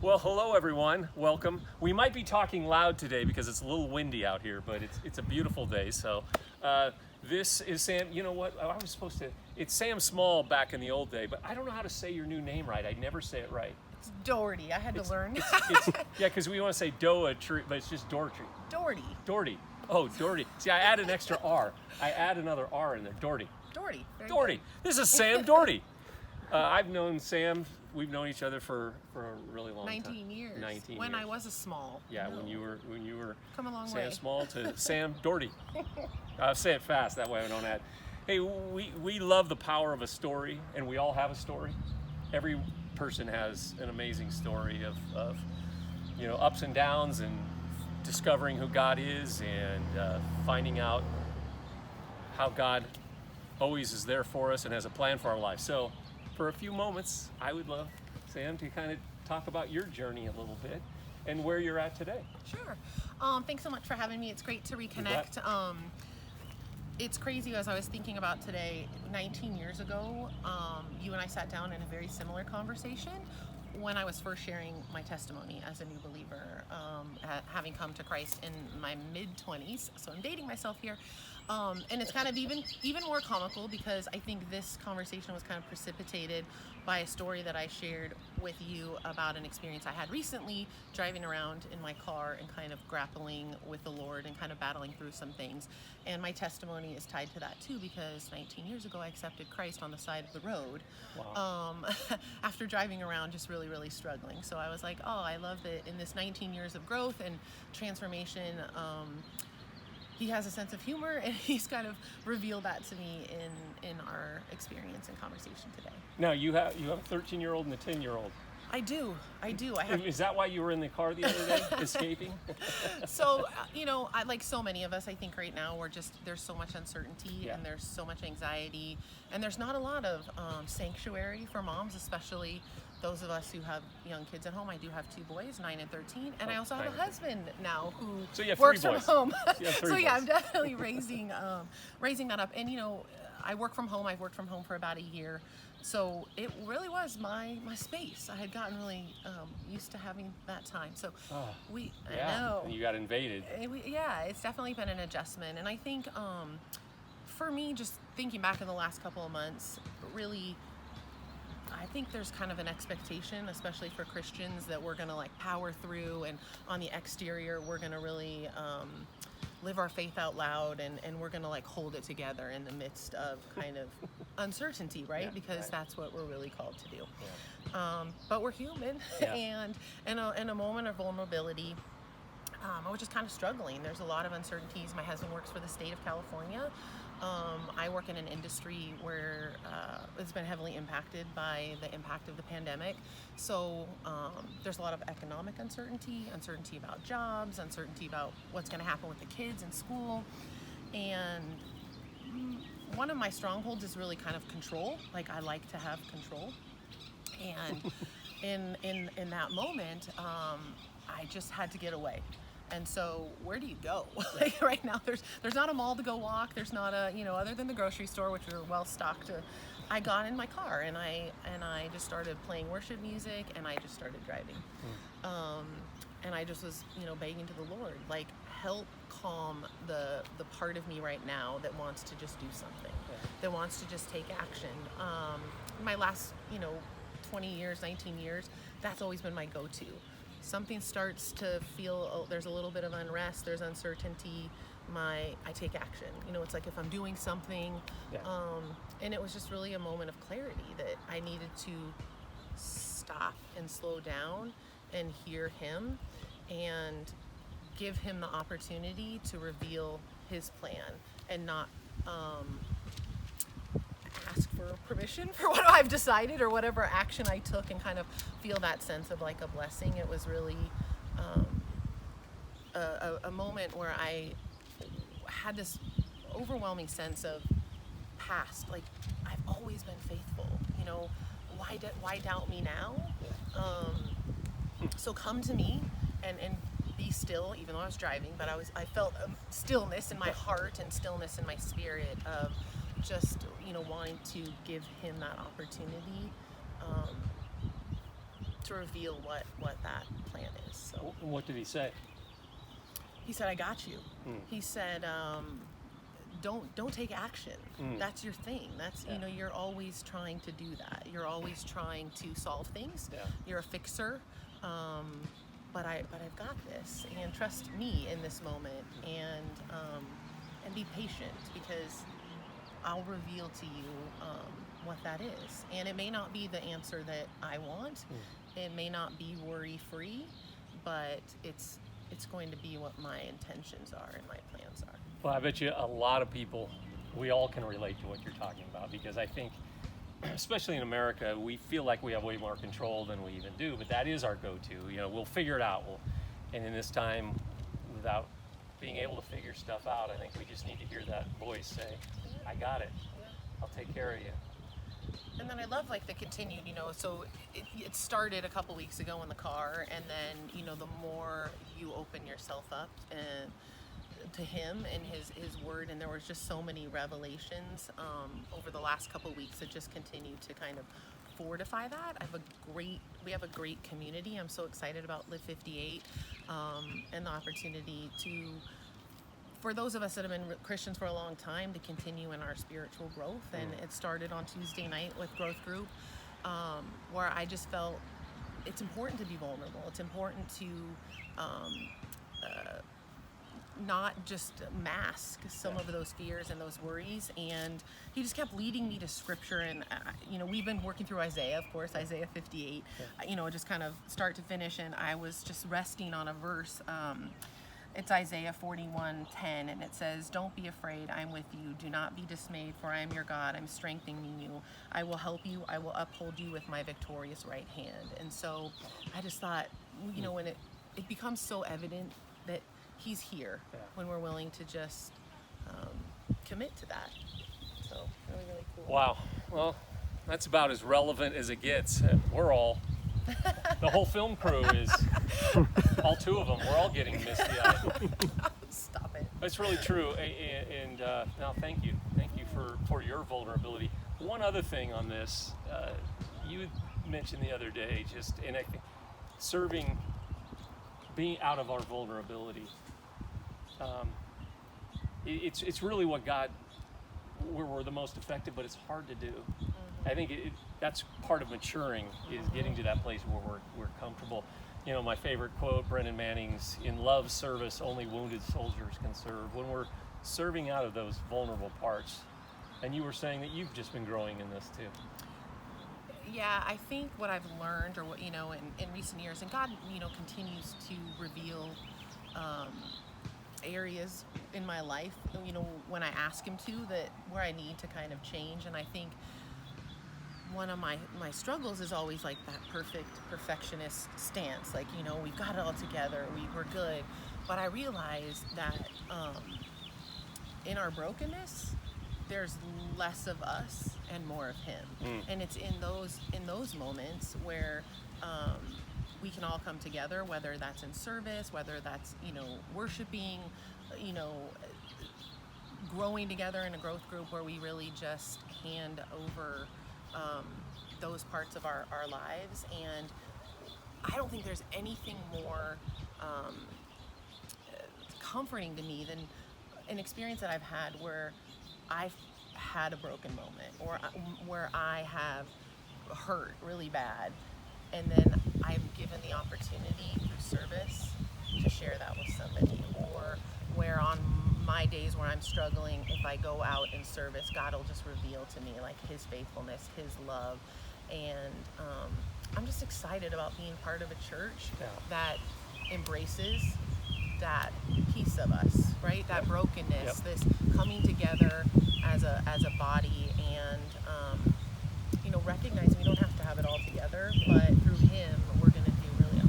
Well, hello everyone. Welcome. We might be talking loud today because it's a little windy out here, but it's a beautiful day. So this is Sam. You know what? I was supposed to. It's Sam Small back in the old day, but I don't know how to say your new name right. I never say it right. It's Dougherty. I had to learn. Yeah, because we want to say Dougherty, but it's just Dougherty. Dougherty. Dougherty. Oh, Dougherty. See, I add an extra R. I add another R in there. Dougherty. Dougherty. Dougherty. This is Sam Dougherty. I've known Sam. We've known each other for a really long 19 time. years. 19 when years. I was a small. Yeah, no. when you were Come a long Sam way. Small to Sam Dougherty. Say it fast, that way I don't add. Hey, we love the power of a story, and we all have a story. Every person has an amazing story of ups and downs, and discovering who God is, and finding out how God always is there for us and has a plan for our life. So for a few moments, I would love, Sam, to kind of talk about your journey a little bit and where you're at today. Sure. Thanks so much for having me. It's great to reconnect. It's crazy, as I was thinking about today, 19 years ago, you and I sat down in a very similar conversation when I was first sharing my testimony as a new believer, having come to Christ in my mid-20s. So I'm dating myself here. And it's kind of even more comical because I think this conversation was kind of precipitated by a story that I shared with you about an experience I had recently driving around in my car and kind of grappling with the Lord and kind of battling through some things. And my testimony is tied to that too, because 19 years ago I accepted Christ on the side of the road. Wow. After driving around just really, really struggling. So I was like, oh, I love that in this 19 years of growth and transformation, he has a sense of humor, and he's kind of revealed that to me in our experience and conversation today. Now you have a 13-year-old and a 10-year-old. I do. Is that why you were in the car the other day, escaping? So, I, like so many of us, I think right now there's so much uncertainty, Yeah. and there's so much anxiety, and there's not a lot of sanctuary for moms, especially those of us who have young kids at home. I do have 2 boys, 9 and 13, and I also have a husband now who So you have works 3 from boys. home. You have 3 So yeah, boys. I'm definitely raising that up. And I work from home. I've worked from home for about a year, so it really was my space. I had gotten really used to having that time. So I know. And you got invaded. It's definitely been an adjustment, and I think for me, just thinking back in the last couple of months, really, I think there's kind of an expectation, especially for Christians, that we're gonna power through, and on the exterior we're gonna really live our faith out loud, and we're gonna hold it together in the midst of kind of uncertainty, right? Yeah, because right. that's what we're really called to do. Yeah. But we're human, Yeah. and in a moment of vulnerability, I was just kind of struggling. There's a lot of uncertainties. My husband works for the state of California. I work in an industry where it's been heavily impacted by the impact of the pandemic. So there's a lot of economic uncertainty about jobs, uncertainty about what's going to happen with the kids in school. And one of my strongholds is really kind of control. I like to have control. And in that moment, I just had to get away. And so where do you go? Right now, there's not a mall to go walk. There's not a, other than the grocery store, which are well stocked. I got in my car and I just started playing worship music, and I just started driving. And I just was, begging to the Lord, help calm the part of me right now that wants to just do something, that wants to just take action. My last, 20 years, 19 years, that's always been my go-to. Something starts to feel, there's a little bit of unrest, there's uncertainty, I take action. It's like if I'm doing something, and it was just really a moment of clarity that I needed to stop and slow down and hear him and give him the opportunity to reveal his plan, and not ask for permission for what I've decided or whatever action I took, and kind of feel that sense of a blessing. It was really a moment where I had this overwhelming sense of past, I've always been faithful, why doubt me now? So come to me and be still, even though I was driving, but I felt stillness in my heart and stillness in my spirit of just, wanting to give him that opportunity reveal what that plan is. So What did he say? he said, I got you. He said, don't take action. That's your thing. That's, you know, you're always trying to do that. You're always trying to solve things. Yeah. You're a fixer. But I've got this, and trust me in this moment, and be patient, because I'll reveal to you what that is. And it may not be the answer that I want. It may not be worry-free, but it's going to be what my intentions are and my plans are. Well, I bet you a lot of people, we all can relate to what you're talking about, because I think, especially in America, we feel like we have way more control than we even do, but that is our go-to. You know, we'll figure it out. And in this time, without being able to figure stuff out, I think we just need to hear that voice say, I got it. I'll take care of you. And then I love like the continued, you know, so it started a couple weeks ago in the car, and then, you know, the more you open yourself up and to him and his word, and there was just so many revelations over the last couple weeks that just continue to kind of fortify that. We have a great community. I'm so excited about Live 58 and the opportunity for those of us that have been Christians for a long time, to continue in our spiritual growth. And it started on Tuesday night with Growth Group, where I just felt it's important to be vulnerable. It's important to not just mask some of those fears and those worries. And he just kept leading me to scripture. And, you know, we've been working through Isaiah, of course, Isaiah 58, you know, just kind of start to finish. And I was just resting on a verse. It's Isaiah 41:10, and it says, don't be afraid, I'm with you. Do not be dismayed, for I am your God. I'm strengthening you. I will help you. I will uphold you with my victorious right hand. And so I just thought, you know, when it becomes so evident that he's here, when we're willing to just commit to that. So really, really cool. Wow. Well, that's about as relevant as it gets. We're all, the whole film crew is, all two of them, we're all getting misty-eyed. Stop it. That's really true. And now thank you. Thank you for your vulnerability. One other thing on this, you mentioned the other day, just, and I think serving, being out of our vulnerability. It's really what God, where we're the most effective, but it's hard to do. I think that's part of maturing, is getting to that place where we're comfortable. You know, my favorite quote, Brendan Manning's, in love service, only wounded soldiers can serve. When we're serving out of those vulnerable parts, and you were saying that you've just been growing in this too. Yeah, I think what I've learned, or what, you know, in recent years, and God, you know, continues to reveal areas in my life, you know, when I ask him to, that where I need to kind of change. And I think one of my struggles is always like that perfectionist stance, like, you know, we've got it all together, we're good. But I realize that in our brokenness, there's less of us and more of him. And it's in those moments where we can all come together, whether that's in service, whether that's, you know, worshiping, you know, growing together in a growth group, where we really just hand over those parts of our lives. And I don't think there's anything more comforting to me than an experience that I've had where I've had a broken moment, or where I have hurt really bad, and then I'm given the opportunity through service to share that with somebody. Or where on my days where I'm struggling, if I go out in service, God will just reveal to me like his faithfulness, his love. And I'm just excited about being part of a church that embraces that piece of us, right? That brokenness, this coming together as a body, and you know, recognizing we don't have to have it all together, but through him, we're going to do really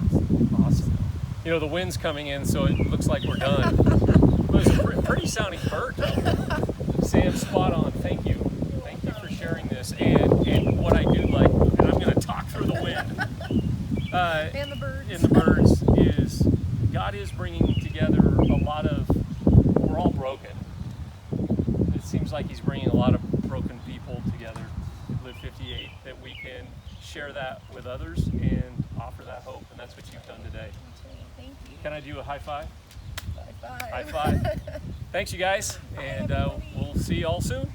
awesome. You know, the wind's coming in, so it looks like we're done. It was a pretty sounding bird, though. Sam, spot on. Thank you. Thank you for sharing this. And what I do like, and I'm going to talk through the wind. And the birds. And the birds is, God is bringing together a lot of, we're all broken. It seems like he's bringing a lot of broken people together. Live 58. great that we can share that with others and offer that hope, and that's what you've done today. Thank you. Can I do a high five? High five. High five. Thanks, you guys, and we'll see you all soon.